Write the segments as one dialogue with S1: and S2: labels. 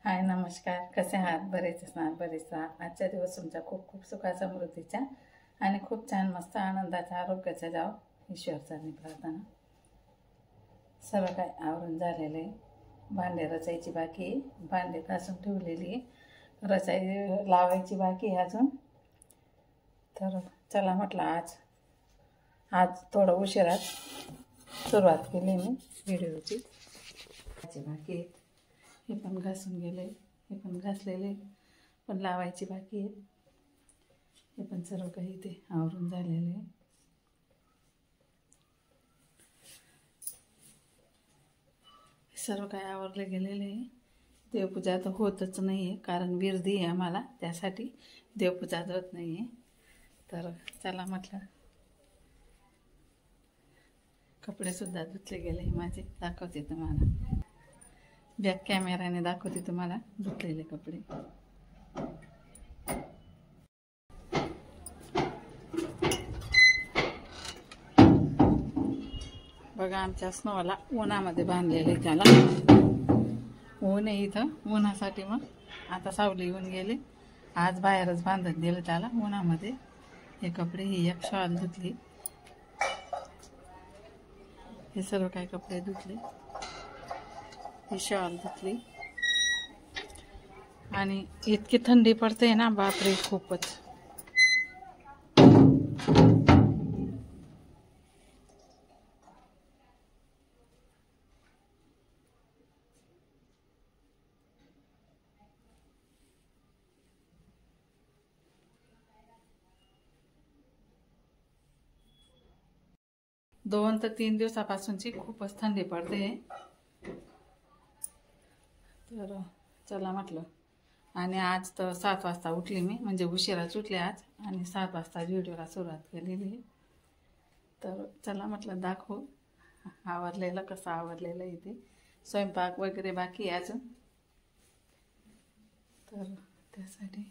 S1: हाय नमस्कार, कसे आहात? बरेच असणार, बरेच राहा. आजचा दिवस तुमचा खूप खूप सुखा समृद्धीचा आणि खूप छान मस्त आनंदाचा आरोग्याचा जाव ईश्वरचरणी प्रार्थना. सर्व काय आवरून झालेलं आहे. भांडे रचायची बाकी आहे, भांडे घासून ठेवलेली आहे, रचाई लावायची बाकी आहे अजून. तर चला म्हटलं आज थोडं उशिरात सुरुवात केली मी व्हिडिओची. बाकी आहेत, हे पण घासून गेले, हे पण घासलेले, पण लावायची बाकी आहे. हे पण सर्व काही ते आवरून झालेले आहे. सर्व काही आवरले गेलेले आहे. देवपूजा तर होतच नाही आहे, कारण विरधी आहे आम्हाला, त्यासाठी देवपूजा होत नाही आहे. तर चला म्हटलं, कपडेसुद्धा धुतले गेले माझे, दाखवते तुम्हाला. बॅक कॅमेराने दाखवते तुम्हाला धुतलेले कपडे. बघा आमच्या स्नोला उन्हामध्ये बांधलेले, त्याला ऊन आहे इथं. उन्हासाठी मग आता सावली येऊन गेले, आज बाहेरच बांधत दिलं त्याला उन्हामध्ये. हे कपडे, ही एक शॉल धुतली, हे सर्व काही कपडे धुतले, ही शॉल धुतली. आणि इतकी थंडी पडते ना, बापरे खूपच. दोन ते 3 दिवसापासूनची खूपच थंडी पडते. तर चला म्हटलं, आणि आज तर 7 वाजता उठली मी, म्हणजे उशिराच उठले आज, आणि 7 वाजता व्हिडिओला सुरुवात केलेली. तर चला म्हटलं दाखवू आवरलेलं, कसं आवरलेलं इथे. स्वयंपाक वगैरे बाकी आहे अजून, तर त्यासाठी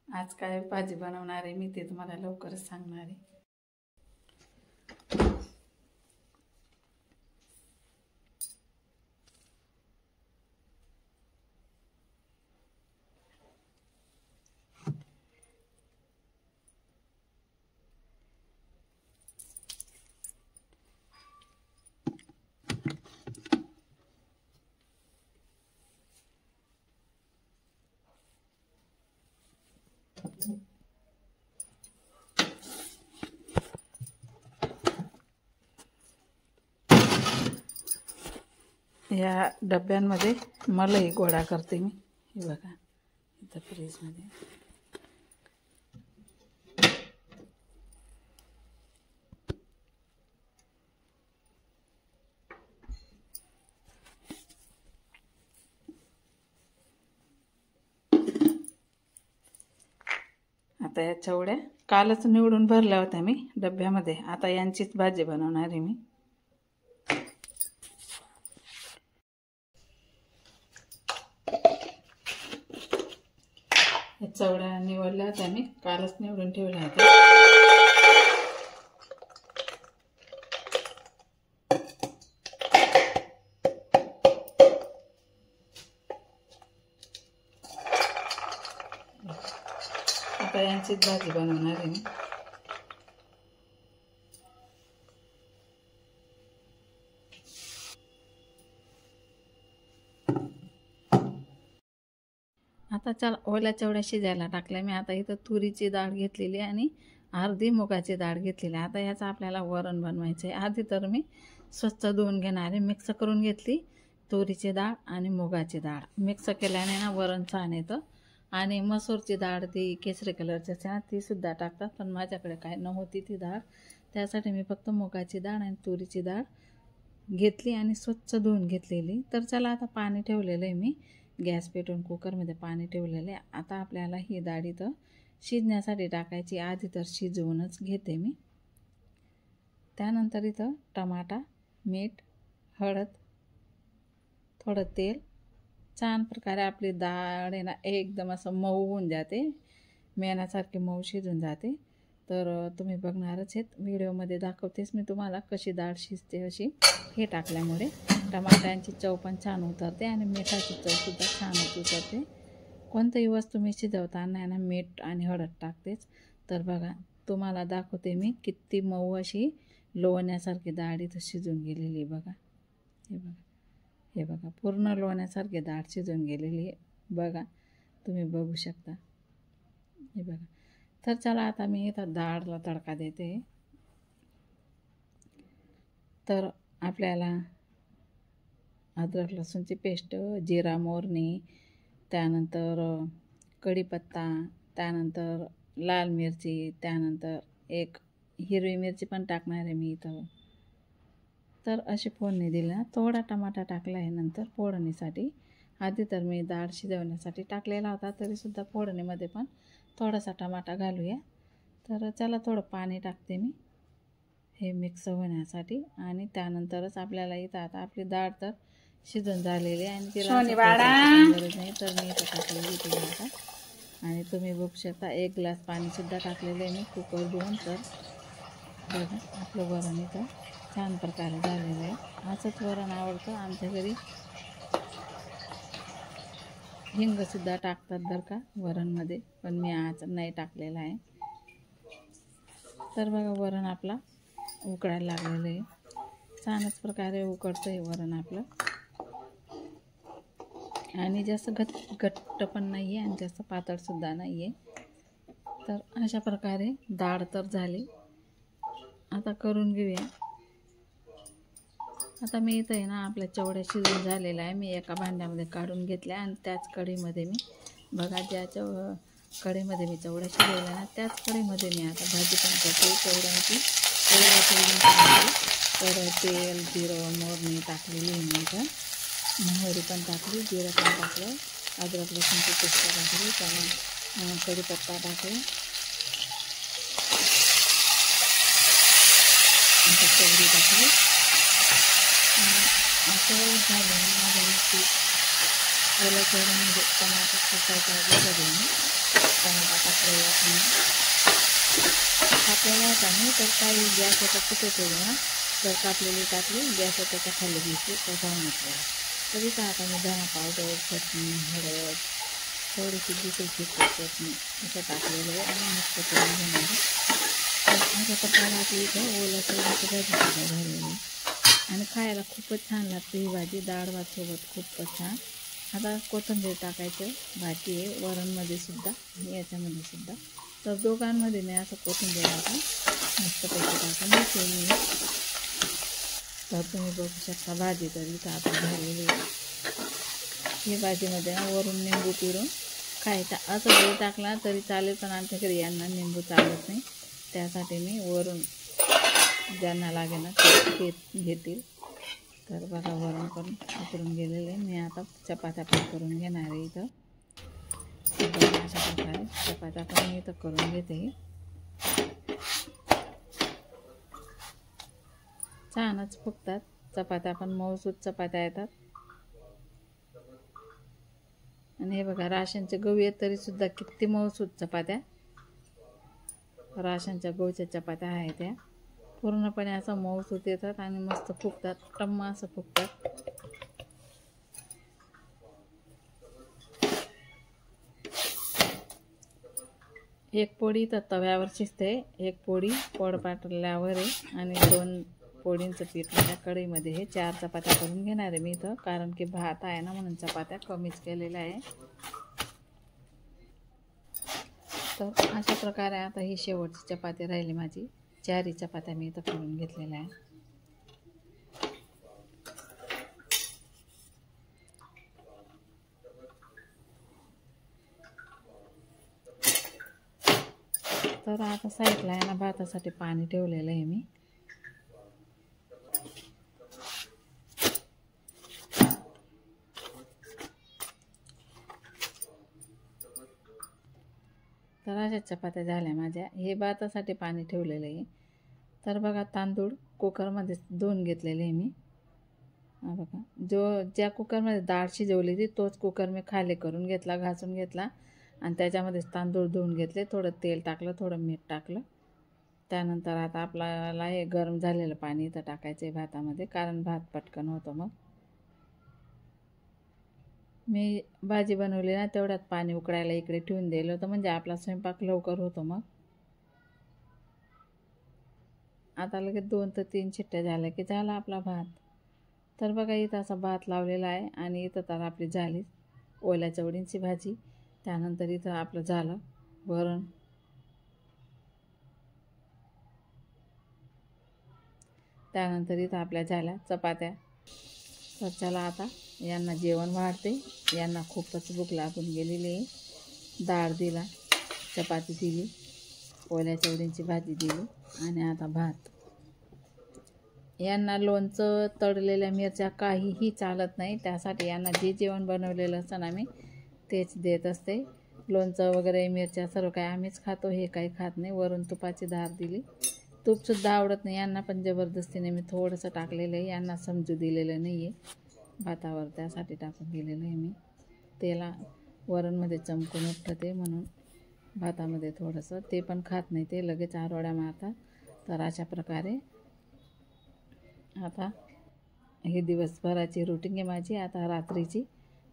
S1: आज काय भाजी बनवणार आहे मी ते तुम्हाला लवकरच सांगणार आहे. या डब्यांमध्ये मलई गोळा करते मी, हे बघा इथं फ्रीजमध्ये. आता या चवड्या कालच निवडून भरल्या होत्या मी डब्यामध्ये, आता यांचीच भाजी बनवणार आहे मी. या चवड्या निवडल्या होत्या मी, कालच निवडून ठेवल्या होत्या. आता यांचीच भाजी बनवणार आहे मी. आता चला, ओल्या चवड्या शिजायला टाकल्या मी. आता इथं तुरीची डाळ घेतलेली आणि अर्धी मुगाची डाळ घेतलेली. आता याचं आपल्याला वरण बनवायचं आहे. आधी तर मी स्वच्छ धुवून घेणार आहे. मिक्स करून घेतली तुरीची डाळ आणि मुगाची डाळ. मिक्स केल्याने ना वरण छान येतं. आणि मसूरची डाळ, ती केसरी कलरची असते ना, ती सुद्धा टाकतात, पण माझ्याकडे काय नव्हती ती डाळ, त्यासाठी मी फक्त मुगाची डाळ आणि तुरीची डाळ घेतली आणि स्वच्छ धुवून घेतलेली. तर चला, आता पाणी ठेवलेलं आहे मी गॅस पेटवून, कुकरमध्ये पाणी ठेवलेलं आहे. आता आपल्याला ही डाळ इथं शिजण्यासाठी टाकायची. आधी तर शिजवूनच घेते मी. त्यानंतर इथं टमाटा, मीठ, हळद, थोडं तेल, छान प्रकारे आपली डाळ आहे ना एकदम असं मऊ होऊन जाते, मेणासारखी मऊ शिजून जाते. तर तुम्ही बघणारच आहेत. व्हिडिओमध्ये दाखवतेच मी तुम्हाला कशी डाळ शिजते अशी. हे टाकल्यामुळे टमाट्यांची चव पण छान उतरते आणि मिठाची चवसुद्धा छान उतरते. कोणतीही वस्तू मी शिजवताना ना मीठ आणि हळद टाकतेच. तर बघा तुम्हाला दाखवते मी किती मऊ अशी लोण्यासारखी डाळ इथं शिजून गेलेली बघा. हे बघा पूर्ण लोण्यासारखी डाळ शिजून गेलेली आहे बघा, तुम्ही बघू शकता. हे बघा. तर चला आता मी इथं डाळला तडका देते. तर आपल्याला अद्रक लसूणची पेस्ट, जिरा मोहरी, त्यानंतर कढीपत्ता, त्यानंतर लाल मिरची, त्यानंतर एक हिरवी मिरची पण टाकणार आहे मी इथं. तर अशी फोडणी दिली ना, थोडा टमाटा टाकला आहे नंतर फोडणीसाठी. आधी तर मी डाळ शिजवण्यासाठी टाकलेला होता, तरीसुद्धा फोडणीमध्ये पण थोडासा टमाटा घालूया. तर चला थोडं पाणी टाकते मी हे मिक्स होण्यासाठी. आणि त्यानंतरच आपल्याला इथं आता आपली डाळ तर शिजून झालेली आहे आणि तिला गरज नाही, तर मी इथं टाकलेली ती आता. आणि तुम्ही बघू शकता 1 ग्लास पाणीसुद्धा टाकलेलं आहे मी कुकर धुवून. तर बघा आपलं वरण इथं छान प्रकारे झालेलं आहे. असंच वरण आवडतं आमच्या घरी. हिंगसुद्धा टाकतात बरं का वरणमध्ये, पण मी आज नाही टाकलेलं आहे. तर बघा वरण आपला उकळायला लागलेलं आहे. छानच प्रकारे उकडतं आहे वरण आपलं. आणि जास्त घट्ट पण नाही आहे आणि जास्त पातळसुद्धा नाही आहे. तर अशा प्रकारे डाळ तर झाली. आता करून घेऊया. आता मी इथं आहे ना आपल्या चवड्या शिजून झालेल्या आहे. मी एका भांड्यामध्ये काढून घेतल्या आणि त्याच कढईमध्ये मी बघा ज्या कढईमध्ये मी चवड्या शिजवल्या ना त्याच कढईमध्ये मी आता भाजी पण करते. चवड्यांची तर तेल, जिरं, मोहरी टाकलेली आहे मी इथं. मोहरी पण टाकली, जिरं पण टाकलं, अद्रक लसूणची पेस्ट टाकली, त्याला कढीपत्ता टाकला, चवडी टाकली. असं झालं माझ्या नुसती ओला चवड्यामध्ये टमाटा टाकायचा वगैरे मी टमाटा टाकलेला टाकलेला होता मी. तर काही गॅस होता कुठे ना तर कापलेली टाकली, गॅस त्याच्या खाली घ्यायची तर जाऊन नसलेला. तरी का आता मी धना पावडर, चटणी, हळद, थोडीशी दुसरीची चटणी असं टाकलेलं आहे आणि मस्त करून घेणार. तर अशा प्रकारे आपली इथं ओला चवड्याची भाजीसुद्धा झालेली आहे आणि खायला खूपच छान लागते ही भाजी. डाळ भातसोबत खूपच छान. आता कोथिंबीर टाकायचं भाजी आहे वरणमध्ये सुद्धा आणि याच्यामध्ये सुद्धा. तर दोघांमध्ये मी असं कोथिंबीर टाकून मस्तपैकी टाकून घेते मी. तर तुम्ही बघू शकता भाजी तर इथं आता झालेली आहे. ही भाजीमध्ये ना वरून निंबू पिळून खायचा. असं जरी टाकला तरी चालेल, पण आमच्या घरी यांना निंबू चालत नाही, त्यासाठी मी वरून ज्यांना लागेल ना ते घेतील. तर बघा वरण पण उकडून गेलेले. मी आता चपात्या पण करून घेणार आहे इथं. अशा प्रकारे चपात्या पण मी इथं करून घेते. छानच फुगतात चपात्या पण, मऊसूत चपात्या येतात. आणि हे बघा राशनचे गहू आहेत तरीसुद्धा किती मऊसूत चपात्या. राशनच्या गहूच्या चपात्या आहेत त्या पूर्णपणे असं मऊसूत येतात आणि मस्त फुगतात, टम्म असं फुगतात. एक पोळी तर तव्यावर शिजते, एक पोळी पोळपाटल्यावर आहे आणि 2 पोळींचं पीठ माझ्या कढईमध्ये हे 4 चपात्या करून घेणार आहे मी इथं, कारण की भात आहे ना म्हणून चपात्या कमीच केलेल्या आहे. तर अशा प्रकारे आता ही शेवटची चपाती राहिली माझी. 4 चपात्या मी इथं करून घेतलेल्या आहे. तर आता साईडला आहे ना भातासाठी पाणी ठेवलेलं आहे मी. तर अशा चपात्या झाल्या माझ्या. हे भातासाठी पाणी ठेवलेलं आहे. तर बघा तांदूळ कुकरमध्ये धुवून घेतलेले आहे मी. बघा ज्या कुकरमध्ये डाळ शिजवली ती तोच कुकर मी खाली करून घेतला, घासून घेतला आणि त्याच्यामध्ये तांदूळ धुवून घेतले. थोडं तेल टाकलं, थोडं मीठ टाकलं त्यानंतर आता आपल्याला हे गरम झालेलं पाणी इथं टाकायचं आहे भातामध्ये, कारण भात पटकन होतो. मग मी भाजी बनवली ना तेवढ्यात पाणी उकळायला इकडे ठेवून दिलं होतं, म्हणजे आपला स्वयंपाक लवकर होतो. मग आता लगेच 2 ते 3 शिट्ट्या झाल्या की झाला आपला भात. तर बघा इथं असा भात लावलेला आहे आणि इथं तर आपली झाली ओल्या चवळींची भाजी. त्यानंतर इथं आपलं झालं वरण. त्यानंतर इथं आपल्या झाल्या चपात्या. तर चला आता यांना जेवण वाढते. यांना खूपच भूक लागून गेलेली आहे. डाळ दिला, चपाती दिली, ओल्या चवळींची भाजी दिली आणि आता भात. यांना लोणचं, तळलेल्या मिरच्या काहीही चालत नाही. त्यासाठी यांना जे जेवण बनवलेलं असतं ना मी तेच देत असते. लोणचं वगैरे मिरच्या सर्व काही आम्हीच खातो, हे काही खात नाही. वरून तुपाची धार दिली. तूपसुद्धा आवडत नाही यांना, पण जबरदस्तीने मी थोडंसं टाकलेलं आहे. यांना समजू दिलेलं नाही आहे भातावर, त्यासाठी टाकून दिलेलं आहे मी. त्याला वरणमध्ये चमकून उठतं ते, म्हणून भातामध्ये थोडंसं. ते पण खात नाही, ते लगेच आरोड्या मारतात. तर अशा प्रकारे आता ही दिवसभराची रुटीन आहे माझी. आता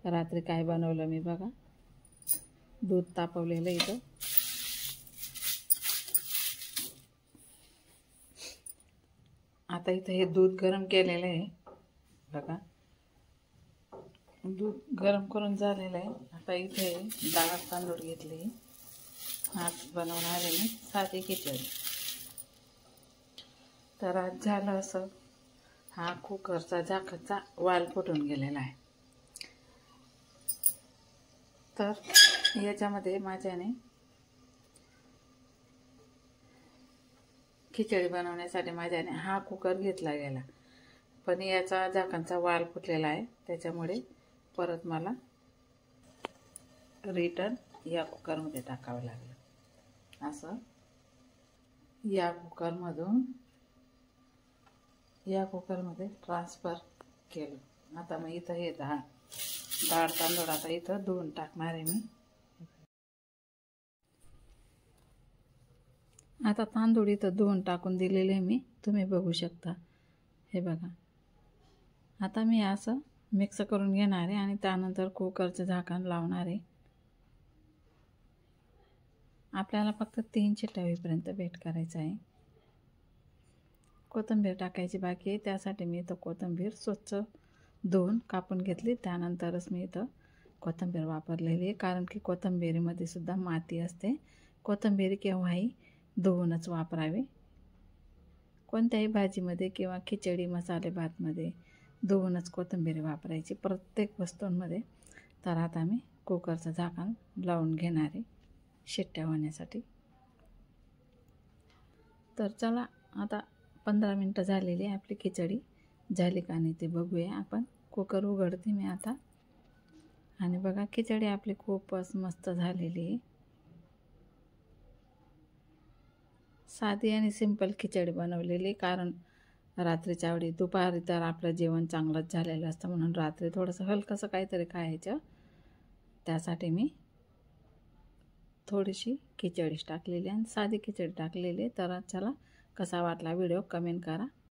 S1: रात्री काय बनवलं मी बघा. दूध तापवलेलं इथं. आता इथं हे दूध गरम केलेलं आहे बघा. दूध गरम करून झालेलं आहे. आता इथे डाळ तांदूळ घेतले. आज बनवणार आहे मी साधी खिचडी. तर आज झालं असं, हा कुकरचा झाकणचा वाल फुटून गेलेला आहे. तर याच्यामध्ये माझ्याने खिचडी बनवण्यासाठी माझ्याने हा कुकर घेतला गेला, पण याचा झाकणचा वाल फुटलेला आहे. त्याच्यामुळे परत मला रिटर्न या कुकरमध्ये टाकावं लागलं. असं या कुकरमध्ये ट्रान्सफर केलं. आता मग इथं हे डाळ तांदूळ आता इथं धुवून टाकणार आहे मी. आता तांदूळ इथं धुवून टाकून दिलेले मी, तुम्ही बघू शकता. हे बघा. आता मी असं मिक्स करून घेणार आहे आणि त्यानंतर कुकरचं झाकण लावणार आहे. आपल्याला फक्त 3 शिट्ट्या होईपर्यंत वेट करायचं आहे. कोथिंबीर टाकायची बाकी आहे. त्यासाठी मी इथं कोथिंबीर स्वच्छ धुवून कापून घेतली. त्यानंतरच मी इथं कोथिंबीर वापरलेली आहे, कारण की कोथिंबीरीमध्ये सुद्धा माती असते. कोथिंबीर केव्हाही धुवूनच वापरावी. कोणत्याही भाजीमध्ये किंवा खिचडी मसाले भातमध्ये धुवूनच कोथिंबीर वापरायची प्रत्येक वस्तूंमध्ये. तर आता मी कुकरचं झाकण लावून घेणार आहे शिट्ट्या होण्यासाठी. तर चला आता 15 मिनटं झालेली आहे. आपली खिचडी झाली का नाही ते बघूया आपण. कुकर उघडते मी आता आणि बघा खिचडी आपली खूपच मस्त झालेली आहे. साधी आणि सिंपल खिचडी बनवलेली, कारण रात्रीच्या वेळी दुपारी तर आपलं जेवण चांगलंच झालेलं असतं, म्हणून रात्री थोडंसं हलकंसं काहीतरी खायचं. त्यासाठी मी थोडीशी खिचडीच टाकलेली आणि साधी खिचडी टाकलेली. तर चला कसा वाटला व्हिडिओ कमेंट करा.